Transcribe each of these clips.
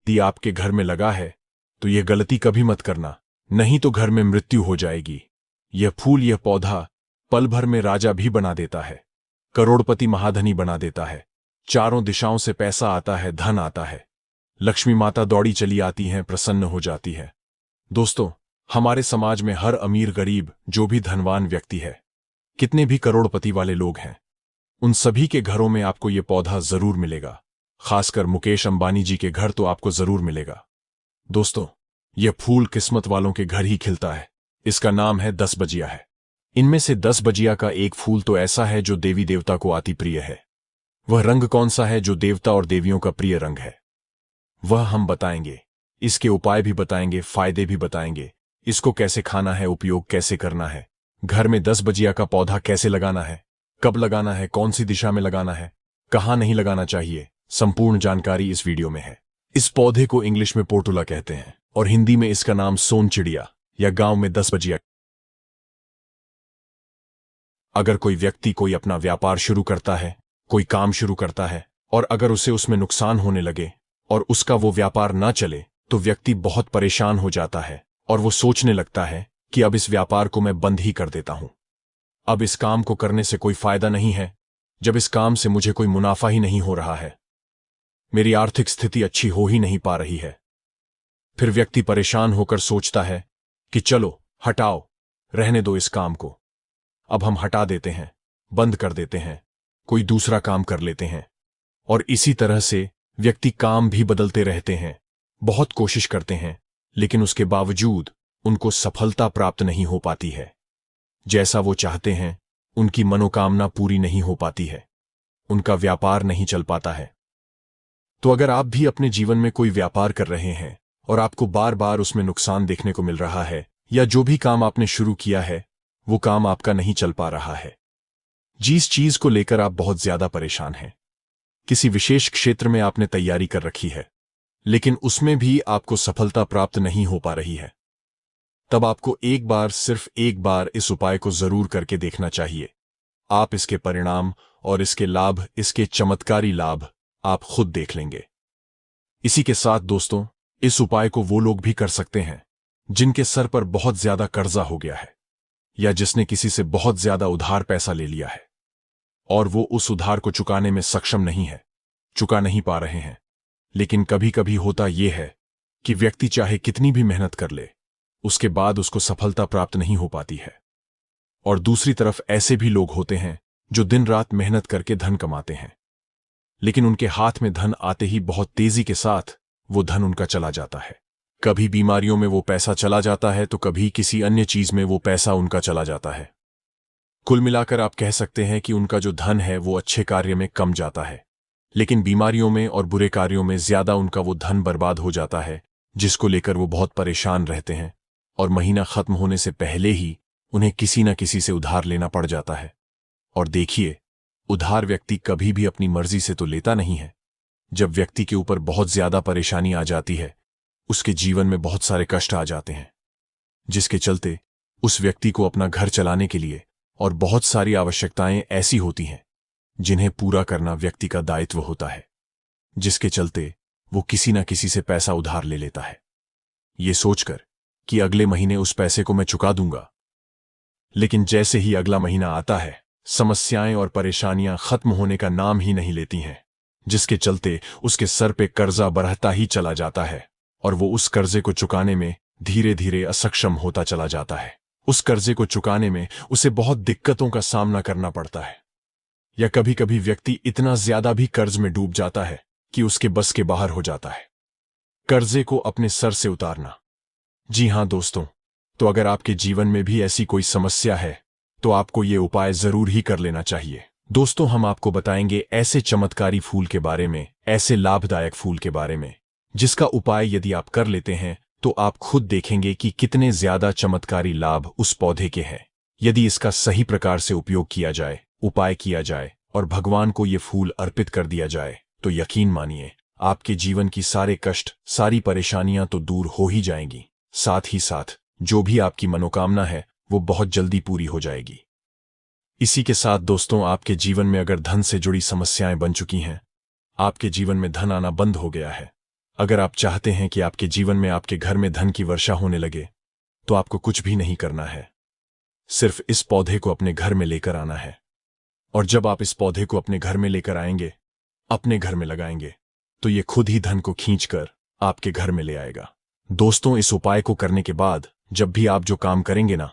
यदि आपके घर में लगा है तो यह गलती कभी मत करना, नहीं तो घर में मृत्यु हो जाएगी। यह फूल, यह पौधा पल भर में राजा भी बना देता है, करोड़पति महाधनी बना देता है। चारों दिशाओं से पैसा आता है, धन आता है, लक्ष्मी माता दौड़ी चली आती हैं, प्रसन्न हो जाती है। दोस्तों, हमारे समाज में हर अमीर गरीब जो भी धनवान व्यक्ति है, कितने भी करोड़पति वाले लोग हैं, उन सभी के घरों में आपको ये पौधा जरूर मिलेगा। खासकर मुकेश अंबानी जी के घर तो आपको जरूर मिलेगा। दोस्तों, यह फूल किस्मत वालों के घर ही खिलता है। इसका नाम है 10 बजिया है। इनमें से 10 बजिया का एक फूल तो ऐसा है जो देवी देवता को अति प्रिय है। वह रंग कौन सा है जो देवता और देवियों का प्रिय रंग है, वह हम बताएंगे। इसके उपाय भी बताएंगे, फायदे भी बताएंगे, इसको कैसे खाना है, उपयोग कैसे करना है, घर में 10 बजिया का पौधा कैसे लगाना है, कब लगाना है, कौन सी दिशा में लगाना है, कहाँ नहीं लगाना चाहिए, संपूर्ण जानकारी इस वीडियो में है। इस पौधे को इंग्लिश में पोर्टुला कहते हैं और हिंदी में इसका नाम सोन चिड़िया या गांव में 10 बजिया। अगर कोई व्यक्ति कोई अपना व्यापार शुरू करता है, कोई काम शुरू करता है, और अगर उसे उसमें नुकसान होने लगे और उसका वो व्यापार ना चले, तो व्यक्ति बहुत परेशान हो जाता है और वो सोचने लगता है कि अब इस व्यापार को मैं बंद ही कर देता हूं। अब इस काम को करने से कोई फायदा नहीं है, जब इस काम से मुझे कोई मुनाफा ही नहीं हो रहा है, मेरी आर्थिक स्थिति अच्छी हो ही नहीं पा रही है। फिर व्यक्ति परेशान होकर सोचता है कि चलो हटाओ, रहने दो इस काम को, अब हम हटा देते हैं, बंद कर देते हैं, कोई दूसरा काम कर लेते हैं। और इसी तरह से व्यक्ति काम भी बदलते रहते हैं, बहुत कोशिश करते हैं, लेकिन उसके बावजूद उनको सफलता प्राप्त नहीं हो पाती है। जैसा वो चाहते हैं उनकी मनोकामना पूरी नहीं हो पाती है, उनका व्यापार नहीं चल पाता है। तो अगर आप भी अपने जीवन में कोई व्यापार कर रहे हैं और आपको बार बार उसमें नुकसान देखने को मिल रहा है, या जो भी काम आपने शुरू किया है वो काम आपका नहीं चल पा रहा है, जिस चीज को लेकर आप बहुत ज्यादा परेशान हैं, किसी विशेष क्षेत्र में आपने तैयारी कर रखी है लेकिन उसमें भी आपको सफलता प्राप्त नहीं हो पा रही है, तब आपको एक बार, सिर्फ एक बार इस उपाय को जरूर करके देखना चाहिए। आप इसके परिणाम और इसके लाभ, इसके चमत्कारी लाभ आप खुद देख लेंगे। इसी के साथ दोस्तों, इस उपाय को वो लोग भी कर सकते हैं जिनके सर पर बहुत ज्यादा कर्जा हो गया है, या जिसने किसी से बहुत ज्यादा उधार पैसा ले लिया है और वो उस उधार को चुकाने में सक्षम नहीं है, चुका नहीं पा रहे हैं। लेकिन कभी कभी होता यह है कि व्यक्ति चाहे कितनी भी मेहनत कर ले, उसके बाद उसको सफलता प्राप्त नहीं हो पाती है। और दूसरी तरफ ऐसे भी लोग होते हैं जो दिन रात मेहनत करके धन कमाते हैं, लेकिन उनके हाथ में धन आते ही बहुत तेजी के साथ वो धन उनका चला जाता है। कभी बीमारियों में वो पैसा चला जाता है, तो कभी किसी अन्य चीज में वो पैसा उनका चला जाता है। कुल मिलाकर आप कह सकते हैं कि उनका जो धन है वो अच्छे कार्य में कम जाता है, लेकिन बीमारियों में और बुरे कार्यों में ज्यादा उनका वो धन बर्बाद हो जाता है, जिसको लेकर वो बहुत परेशान रहते हैं और महीना खत्म होने से पहले ही उन्हें किसी न किसी से उधार लेना पड़ जाता है। और देखिए, उधार व्यक्ति कभी भी अपनी मर्जी से तो लेता नहीं है। जब व्यक्ति के ऊपर बहुत ज्यादा परेशानी आ जाती है, उसके जीवन में बहुत सारे कष्ट आ जाते हैं, जिसके चलते उस व्यक्ति को अपना घर चलाने के लिए और बहुत सारी आवश्यकताएं ऐसी होती हैं जिन्हें पूरा करना व्यक्ति का दायित्व होता है, जिसके चलते वो किसी न किसी से पैसा उधार ले लेता है, ये सोचकर कि अगले महीने उस पैसे को मैं चुका दूंगा। लेकिन जैसे ही अगला महीना आता है, समस्याएं और परेशानियां खत्म होने का नाम ही नहीं लेती हैं, जिसके चलते उसके सर पे कर्जा बढ़ता ही चला जाता है और वो उस कर्जे को चुकाने में धीरे धीरे असक्षम होता चला जाता है। उस कर्जे को चुकाने में उसे बहुत दिक्कतों का सामना करना पड़ता है, या कभी कभी व्यक्ति इतना ज्यादा भी कर्ज में डूब जाता है कि उसके बस के बाहर हो जाता है कर्जे को अपने सर से उतारना। जी हां दोस्तों, तो अगर आपके जीवन में भी ऐसी कोई समस्या है तो आपको ये उपाय जरूर ही कर लेना चाहिए। दोस्तों, हम आपको बताएंगे ऐसे चमत्कारी फूल के बारे में, ऐसे लाभदायक फूल के बारे में, जिसका उपाय यदि आप कर लेते हैं तो आप खुद देखेंगे कि कितने ज्यादा चमत्कारी लाभ उस पौधे के हैं। यदि इसका सही प्रकार से उपयोग किया जाए, उपाय किया जाए और भगवान को ये फूल अर्पित कर दिया जाए, तो यकीन मानिए आपके जीवन की सारे कष्ट, सारी परेशानियां तो दूर हो ही जाएंगी। साथ ही साथ जो भी आपकी मनोकामना है वो बहुत जल्दी पूरी हो जाएगी। इसी के साथ दोस्तों, आपके जीवन में अगर धन से जुड़ी समस्याएं बन चुकी हैं, आपके जीवन में धन आना बंद हो गया है, अगर आप चाहते हैं कि आपके जीवन में, आपके घर में धन की वर्षा होने लगे, तो आपको कुछ भी नहीं करना है। सिर्फ इस पौधे को अपने घर में लेकर आना है। और जब आप इस पौधे को अपने घर में लेकर आएंगे, अपने घर में लगाएंगे, तो ये खुद ही धन को खींचकर आपके घर में ले आएगा। दोस्तों, इस उपाय को करने के बाद जब भी आप जो काम करेंगे ना,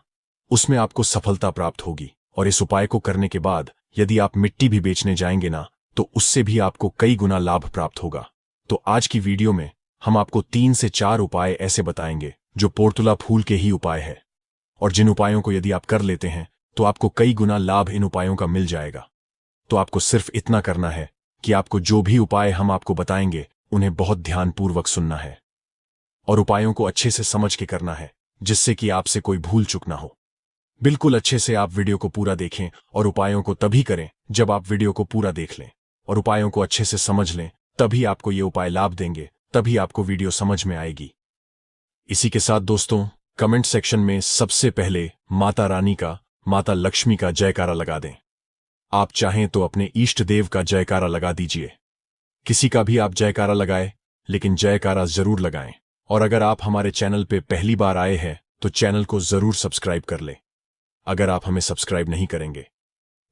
उसमें आपको सफलता प्राप्त होगी। और इस उपाय को करने के बाद यदि आप मिट्टी भी बेचने जाएंगे ना, तो उससे भी आपको कई गुना लाभ प्राप्त होगा। तो आज की वीडियो में हम आपको 3 से 4 उपाय ऐसे बताएंगे जो पोर्तुला फूल के ही उपाय है, और जिन उपायों को यदि आप कर लेते हैं तो आपको कई गुना लाभ इन उपायों का मिल जाएगा। तो आपको सिर्फ इतना करना है कि आपको जो भी उपाय हम आपको बताएंगे उन्हें बहुत ध्यानपूर्वक सुनना है और उपायों को अच्छे से समझ के करना है, जिससे कि आपसे कोई भूल चूक ना हो। बिल्कुल अच्छे से आप वीडियो को पूरा देखें और उपायों को तभी करें जब आप वीडियो को पूरा देख लें और उपायों को अच्छे से समझ लें, तभी आपको ये उपाय लाभ देंगे, तभी आपको वीडियो समझ में आएगी। इसी के साथ दोस्तों, कमेंट सेक्शन में सबसे पहले माता रानी का, माता लक्ष्मी का जयकारा लगा दें। आप चाहें तो अपने इष्ट देव का जयकारा लगा दीजिए। किसी का भी आप जयकारा लगाएं, लेकिन जयकारा जरूर लगाएं। और अगर आप हमारे चैनल पे पहली बार आए हैं तो चैनल को जरूर सब्सक्राइब कर लें। अगर आप हमें सब्सक्राइब नहीं करेंगे,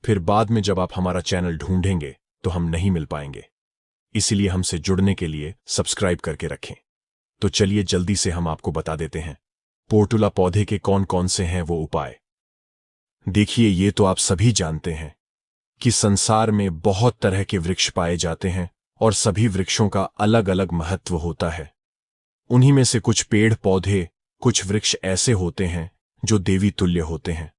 फिर बाद में जब आप हमारा चैनल ढूंढेंगे तो हम नहीं मिल पाएंगे। इसीलिए हमसे जुड़ने के लिए सब्सक्राइब करके रखें। तो चलिए जल्दी से हम आपको बता देते हैं पोर्टुला पौधे के कौन कौन से हैं वो उपाय। देखिए, ये तो आप सभी जानते हैं कि संसार में बहुत तरह के वृक्ष पाए जाते हैं और सभी वृक्षों का अलग अलग महत्व होता है। उन्हीं में से कुछ पेड़ पौधे, कुछ वृक्ष ऐसे होते हैं जो देवी तुल्य होते हैं।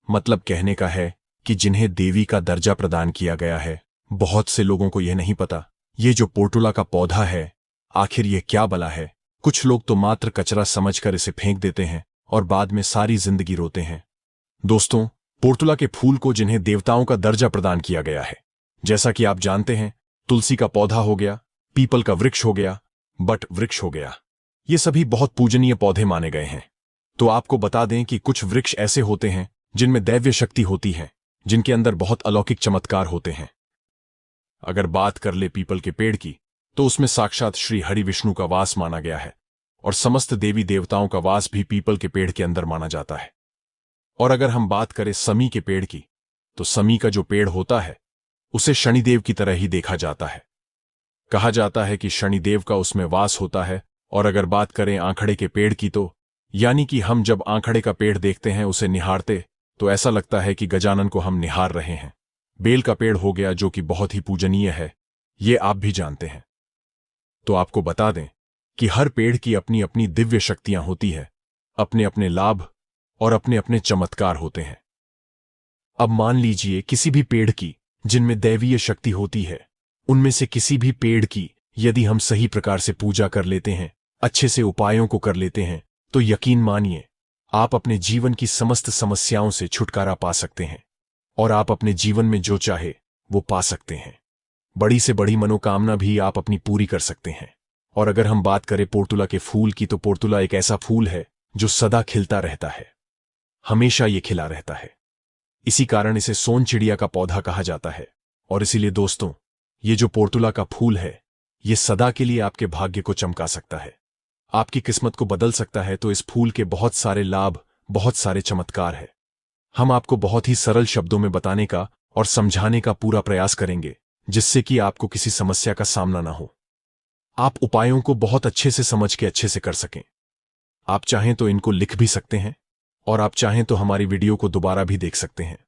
मतलब कहने का है कि जिन्हें देवी का दर्जा प्रदान किया गया है। बहुत से लोगों को यह नहीं पता ये जो पोर्टुला का पौधा है आखिर ये क्या बला है। कुछ लोग तो मात्र कचरा समझकर इसे फेंक देते हैं और बाद में सारी जिंदगी रोते हैं। दोस्तों, पोर्टुला के फूल को जिन्हें देवताओं का दर्जा प्रदान किया गया है, जैसा कि आप जानते हैं, तुलसी का पौधा हो गया, पीपल का वृक्ष हो गया, बट वृक्ष हो गया, ये सभी बहुत पूजनीय पौधे माने गए हैं। तो आपको बता दें कि कुछ वृक्ष ऐसे होते हैं जिनमें दैव्य शक्ति होती है, जिनके अंदर बहुत अलौकिक चमत्कार होते हैं। अगर बात कर ले पीपल के पेड़ की, तो उसमें साक्षात श्री हरि विष्णु का वास माना गया है और समस्त देवी देवताओं का वास भी पीपल के पेड़ के अंदर माना जाता है। और अगर हम बात करें समी के पेड़ की, तो समी का जो पेड़ होता है उसे शनिदेव की तरह ही देखा जाता है। कहा जाता है कि शनिदेव का उसमें वास होता है। और अगर बात करें आंखड़े के पेड़ की, तो यानी कि हम जब आंखड़े का पेड़ देखते हैं, उसे निहारते, तो ऐसा लगता है कि गजानन को हम निहार रहे हैं। बेल का पेड़ हो गया जो कि बहुत ही पूजनीय है, ये आप भी जानते हैं। तो आपको बता दें कि हर पेड़ की अपनी अपनी दिव्य शक्तियां होती है, अपने अपने लाभ और अपने अपने चमत्कार होते हैं। अब मान लीजिए किसी भी पेड़ की जिनमें दैवीय शक्ति होती है, उनमें से किसी भी पेड़ की यदि हम सही प्रकार से पूजा कर लेते हैं, अच्छे से उपायों को कर लेते हैं, तो यकीन मानिए आप अपने जीवन की समस्त समस्याओं से छुटकारा पा सकते हैं और आप अपने जीवन में जो चाहे वो पा सकते हैं। बड़ी से बड़ी मनोकामना भी आप अपनी पूरी कर सकते हैं। और अगर हम बात करें पोर्टुला के फूल की, तो पोर्टुला एक ऐसा फूल है जो सदा खिलता रहता है, हमेशा ये खिला रहता है। इसी कारण इसे सोन चिड़िया का पौधा कहा जाता है। और इसीलिए दोस्तों, ये जो पोर्टुला का फूल है, ये सदा के लिए आपके भाग्य को चमका सकता है, आपकी किस्मत को बदल सकता है। तो इस फूल के बहुत सारे लाभ, बहुत सारे चमत्कार है। हम आपको बहुत ही सरल शब्दों में बताने का और समझाने का पूरा प्रयास करेंगे, जिससे कि आपको किसी समस्या का सामना ना हो, आप उपायों को बहुत अच्छे से समझ के अच्छे से कर सकें। आप चाहें तो इनको लिख भी सकते हैं और आप चाहें तो हमारी वीडियो को दोबारा भी देख सकते हैं।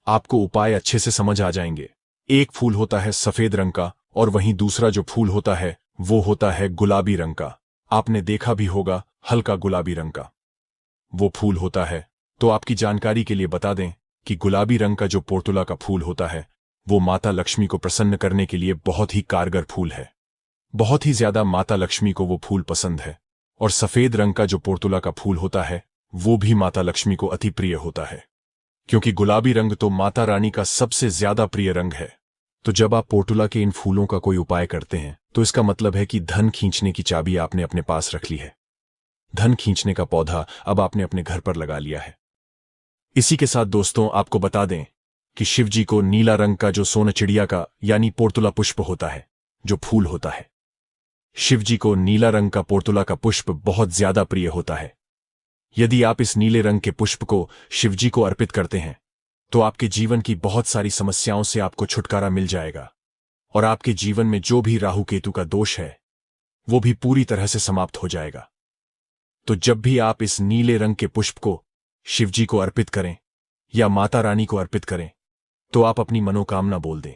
आपको उपाय अच्छे से समझ आ जाएंगे। एक फूल होता है सफेद रंग का और वहीं दूसरा जो फूल होता है वो होता है गुलाबी रंग का। आपने देखा भी होगा, हल्का गुलाबी रंग का वो फूल होता है। तो आपकी जानकारी के लिए बता दें कि गुलाबी रंग का जो पोर्टुला का फूल होता है वो माता लक्ष्मी को प्रसन्न करने के लिए बहुत ही कारगर फूल है। बहुत ही ज्यादा माता लक्ष्मी को वो फूल पसंद है। और सफेद रंग का जो पोर्टुला का फूल होता है वो भी माता लक्ष्मी को अति प्रिय होता है, क्योंकि गुलाबी रंग तो माता रानी का सबसे ज्यादा प्रिय रंग है। तो जब आप पोर्टुला के इन फूलों का कोई उपाय करते हैं, तो इसका मतलब है कि धन खींचने की चाबी आपने अपने पास रख ली है। धन खींचने का पौधा अब आपने अपने घर पर लगा लिया है। इसी के साथ दोस्तों, आपको बता दें कि शिवजी को नीला रंग का जो सोन चिड़िया का यानी पोर्टुला पुष्प होता है, जो फूल होता है, शिवजी को नीला रंग का पोर्तुला का पुष्प बहुत ज्यादा प्रिय होता है। यदि आप इस नीले रंग के पुष्प को शिवजी को अर्पित करते हैं तो आपके जीवन की बहुत सारी समस्याओं से आपको छुटकारा मिल जाएगा और आपके जीवन में जो भी राहु केतु का दोष है वो भी पूरी तरह से समाप्त हो जाएगा। तो जब भी आप इस नीले रंग के पुष्प को शिवजी को अर्पित करें या माता रानी को अर्पित करें तो आप अपनी मनोकामना बोल दें।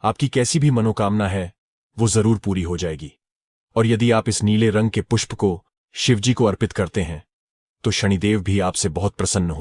आपकी कैसी भी मनोकामना है वो जरूर पूरी हो जाएगी। और यदि आप इस नीले रंग के पुष्प को शिवजी को अर्पित करते हैं तो शनिदेव भी आपसे बहुत प्रसन्न हो